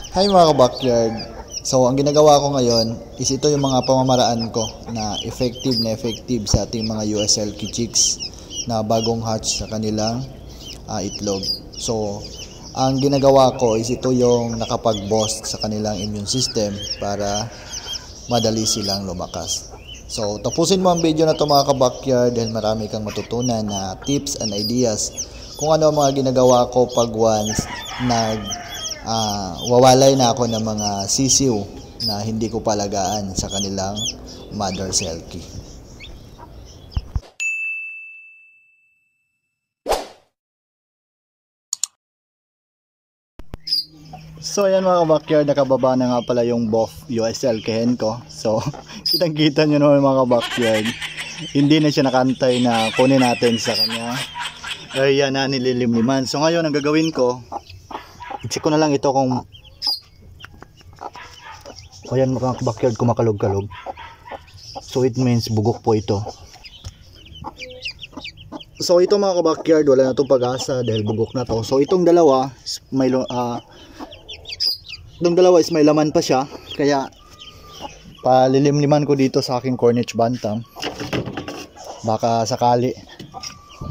Hi mga ka-backyard. So ang ginagawa ko ngayon is ito yung mga pamamaraan ko na effective sa ating mga USLK chicks na bagong hatch sa kanilang itlog. So ang ginagawa ko is ito yung nakapag-boost sa kanilang immune system para madali silang lumakas. So tapusin mo ang video na ito mga ka-backyard dahil marami kang matutunan na tips and ideas kung ano ang mga ginagawa ko pag once wawalay na ako ng mga sisiw na hindi ko palagaan sa kanilang mother selkie. So ayan mga ka-backyard, nakababa na nga pala yung buff USL hen ko. So kitang kita nyo naman mga ka-backyard, hindi na siya nakantay na kunin natin sa kanya area na nililimliman. So ngayon ang gagawin ko, i-check ko na lang ito kung ayan mga ka-backyard, kumakalog-kalog. So it means bugok po ito. So ito mga ka-backyard, wala na itong pag-asa dahil bugok na to. So itong dalawa is may laman pa siya, kaya palilimliman ko dito sa aking Cornish Bantam. Baka sakali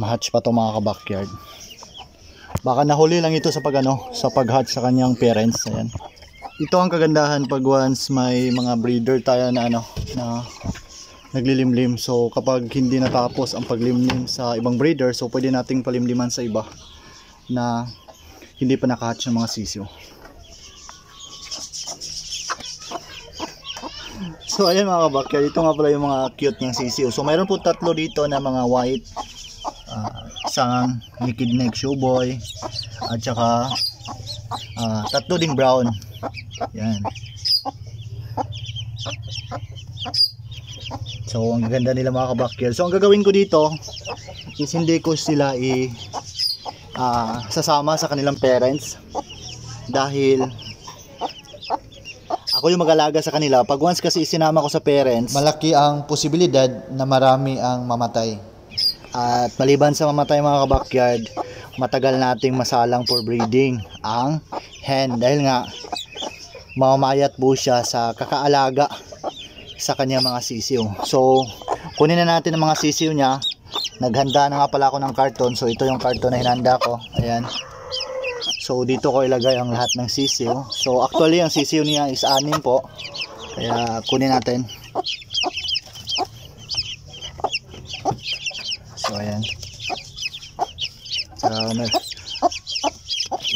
ma-hatch pa to mga ka-backyard. Baka nahuli lang ito sa pag-hatch sa kanyang parents. Ayan. Ito ang kagandahan pag once may mga breeder tayo na naglilimlim. So kapag hindi natapos ang paglimlim sa ibang breeder, so pwede nating palimliman sa iba na hindi pa nakahatch ng mga sisiw. So ayan mga ka-backyard, ito nga pala yung mga cute niyang sisiw. So mayroon po tatlo dito na mga white, isang naked neck showboy, at saka tatlo ding brown. Yan. So ang ganda nila mga ka-backyard. So ang gagawin ko dito is hindi ko sila sasama sa kanilang parents dahil ako yung mag-alaga sa kanila. Pag once kasi isinama ko sa parents, malaki ang posibilidad na marami ang mamatay. At maliban sa mamatay mga ka-backyard, matagal nating masalang for breeding ang hen dahil nga mamamayat po siya sa kakaalaga sa kanyang mga sisiw. So kunin na natin ang mga sisiw niya. Naghanda na nga pala ako ng karton. So ito yung karton na hinanda ko. Ayan. So dito ko ilagay ang lahat ng sisiw. So actually ang sisiw niya is 6 po. Kaya kunin natin. So ayan.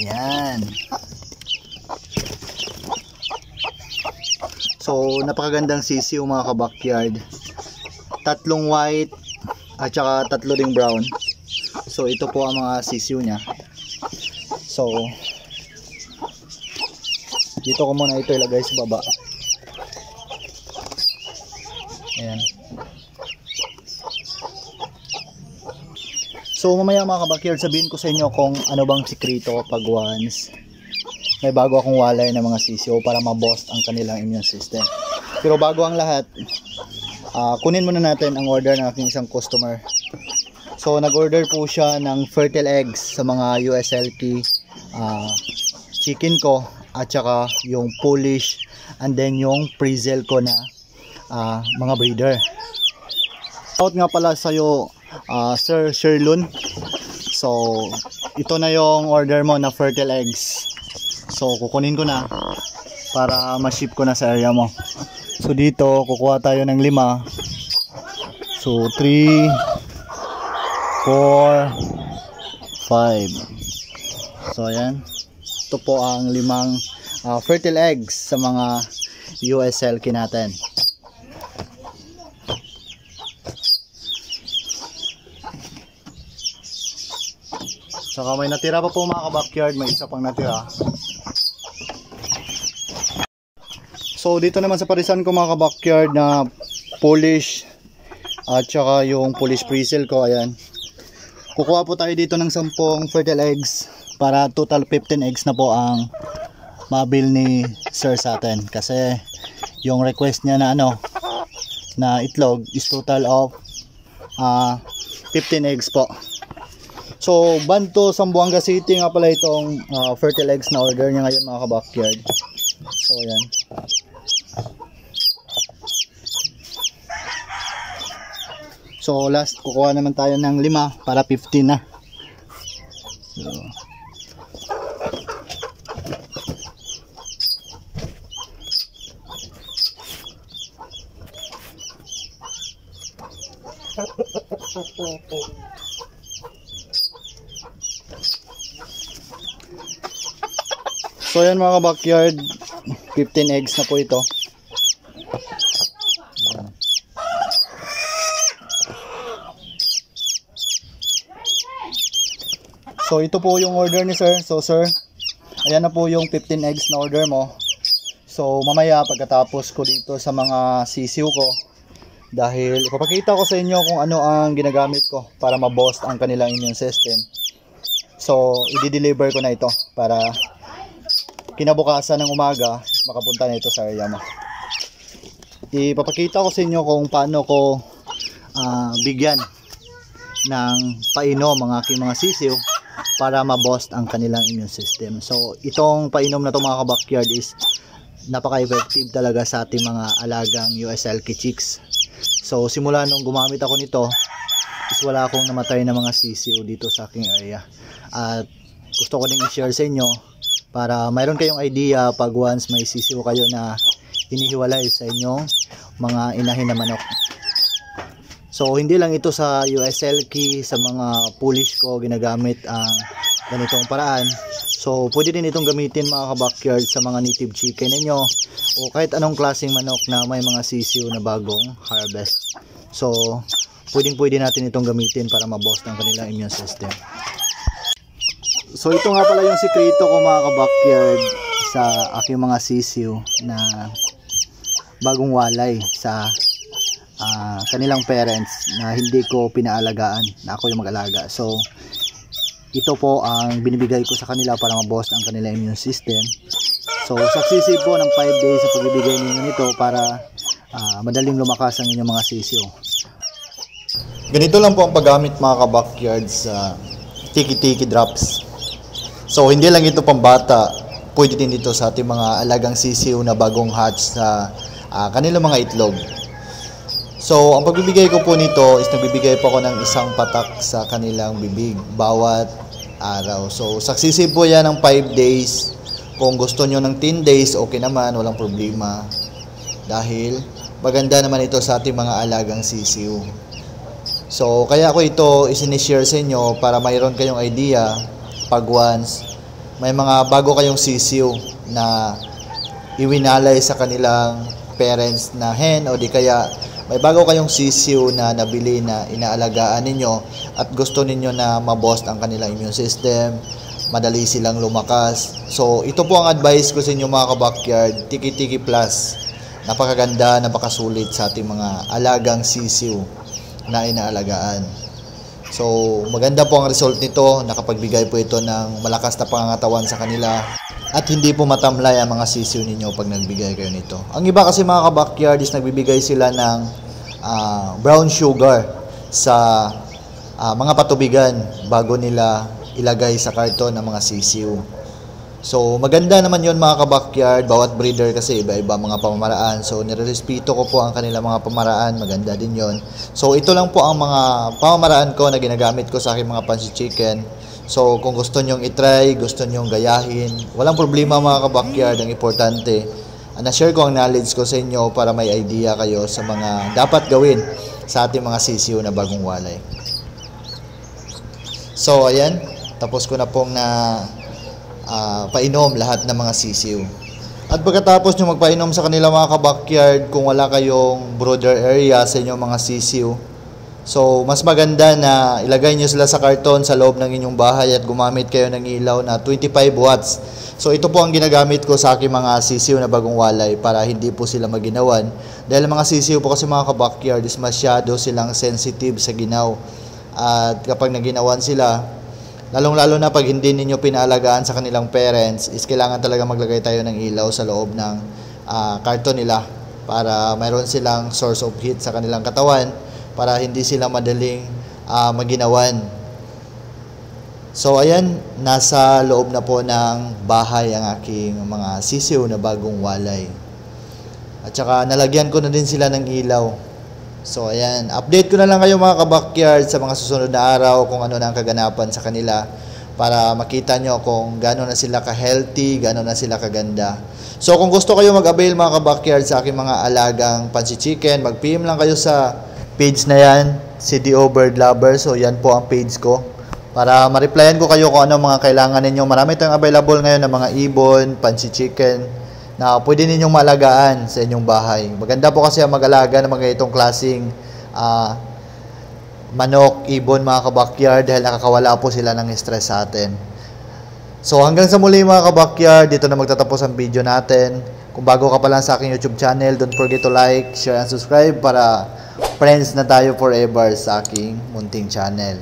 Ayan. So napakagandang sisiw mga ka-backyard. 3 white at saka 3 ding brown. So ito po ang mga sisiw niya. So dito ko muna ito ilagay sa baba. Ayan. So mamaya mga ka-backyard, sabihin ko sa inyo kung ano bang sikreto pag once may bago akong walay ng mga sisiw para ma-boost ang kanilang immune system. Pero bago ang lahat, kunin muna natin ang order ng aking isang customer. So nag-order po siya ng fertile eggs sa mga USLK chicken ko at saka yung Polish and then yung Frizzle ko na mga breeder. Out nga pala sa'yo Sir Sherlun. So ito na yung order mo na fertile eggs. So kukunin ko na para ma-ship ko na sa area mo. So dito kukuha tayo ng 5. So 3, 4, 5. So ayan. Ito po ang 5 fertile eggs sa mga USLK natin. Saka may natira pa po mga ka-backyard, may isa pang natira. So dito naman sa parisan ko mga ka-backyard na Polish at saka yung Polish Frizzle ko, ayan. Kukuha po tayo dito ng 10 fertile eggs para total 15 eggs na po ang mabil ni Sir sa atin. Kasi yung request niya na na itlog is total of 15 eggs po. So Banto, Zamboanga City nga pala itong fertile eggs na order niya ngayon mga ka-backyard. So ayan. So last, kukuha naman tayo ng 5 para 15 na. So, so yan mga backyard, 15 eggs na po ito. Ayan. So ito po yung order ni sir. So sir, ayan na po yung 15 eggs na order mo. So mamaya pagkatapos ko dito sa mga sisiw ko, dahil ipapakita ko sa inyo kung ano ang ginagamit ko para ma-boost ang kanilang immune system. So i-deliver ko na ito para kinabukasan ng umaga makapunta na ito sa area mo. Ipapakita ko sa inyo kung paano ko bigyan ng painom ang aking mga sisiw para ma-boost ang kanilang immune system. So itong painom na ito mga ka-backyard is napaka-effective talaga sa ating mga alagang USLK chicks. So simula nung gumamit ako nito is wala akong namatay na mga sisiw dito sa aking area. At gusto ko din i-share sa inyo para mayroon kayong idea pag once may sisiw kayo na inihiwalay sa inyong mga inahin na manok. So hindi lang ito sa USLK, sa mga Polish ko ginagamit ang ganitong paraan. So pwede din itong gamitin mga ka-backyard sa mga native chicken ninyo o kahit anong klaseng manok na may mga sisiw na bagong harvest. So pwede natin itong gamitin para ma-boost ang kanilang immune system. So ito nga pala yung sikreto ko mga ka-backyard sa aking mga sisiw na bagong walay sa kanilang parents na hindi ko pinaalagaan, na ako yung mag-alaga. So ito po ang binibigay ko sa kanila para ma-boost ang kanilang immune system. So successive po ng 5 days sa pagbibigay ninyo nito para madaling lumakas ang inyong mga sisiw. Ganito lang po ang paggamit mga ka-backyard sa tiki-tiki drops. So hindi lang ito pambata, pwede din dito sa ating mga alagang sisiw na bagong hatch sa kanilang mga itlog. So ang pagbibigay ko po nito is nagbibigay po ako ng isang patak sa kanilang bibig bawat araw. So successive po yan ng 5 days. Kung gusto nyo ng 10 days, okay naman, walang problema. Dahil maganda naman ito sa ating mga alagang sisiw. So kaya ko ito isinishare sa inyo para mayroon kayong idea pag once may mga bago kayong sisiw na iwinalay sa kanilang parents na hen o di kaya may bago kayong sisiw na nabili na inaalagaan ninyo at gusto ninyo na ma-boost ang kanilang immune system, madali silang lumakas. So ito po ang advice ko sa inyo mga ka-backyard, Tiki-Tiki Plus. Napakaganda, napakasulit sa ating mga alagang sisiw na inaalagaan. So maganda po ang result nito, nakapagbigay po ito ng malakas na pangangatawan sa kanila at hindi po matamlay ang mga sisiw ninyo pag nagbigay kayo nito. Ang iba kasi mga ka-backyard is nagbibigay sila ng brown sugar sa mga patubigan bago nila ilagay sa karton ng mga sisiw. So maganda naman yon mga ka-backyard, bawat breeder kasi iba-iba mga pamamaraan. So nirerespeto ko po ang kanilang mga pamaraan, maganda din yon. So ito lang po ang mga pamamaraan ko na ginagamit ko sa aking mga pancit chicken. So kung gusto nyong itry, gusto nyong gayahin, walang problema mga ka-backyard. Ang importante, na-share ko ang knowledge ko sa inyo para may idea kayo sa mga dapat gawin sa ating mga sisiw na bagong walay. So ayan, tapos ko na pong painom lahat ng mga sisiw. At pagkatapos nyo magpainom sa kanila mga ka-backyard, kung wala kayong brooder area sa inyong mga sisiw, so mas maganda na ilagay nyo sila sa karton sa loob ng inyong bahay at gumamit kayo ng ilaw na 25 watts. So ito po ang ginagamit ko sa aking mga sisiw na bagong walay para hindi po sila maginawan. Dahil mga sisiw po kasi mga ka-backyard is masyado silang sensitive sa ginaw. At kapag naginawan sila, lalong-lalo na pag hindi ninyo pinaalagaan sa kanilang parents, is kailangan talaga maglagay tayo ng ilaw sa loob ng karton nila para mayroon silang source of heat sa kanilang katawan para hindi sila madaling maginawan. So ayan, nasa loob na po ng bahay ang aking mga sisiw na bagong walay. At saka nalagyan ko na din sila ng ilaw. So ayan, update ko na lang kayo mga ka-backyard sa mga susunod na araw kung ano na ang kaganapan sa kanila para makita nyo kung gano'n na sila ka-healthy, gano'n na sila kaganda. So kung gusto kayo mag-avail mga ka-backyard sa aking mga alagang pansi chicken, mag-PM lang kayo sa page na yan, CDO Bird Lover. So yan po ang page ko para ma-replyan ko kayo kung ano mga kailangan ninyo. Marami tayong available ngayon ng mga ibon, pansi chicken na pwede ninyong malagaan sa inyong bahay. Maganda po kasi ang mag-alaga ng mga itong klaseng manok, ibon mga ka-backyard dahil nakakawala po sila ng stress sa atin. So hanggang sa muli mga ka-backyard, dito na magtatapos ang video natin. Kung bago ka pa lang sa aking YouTube channel, don't forget to like, share, and subscribe para friends na tayo forever sa aking munting channel.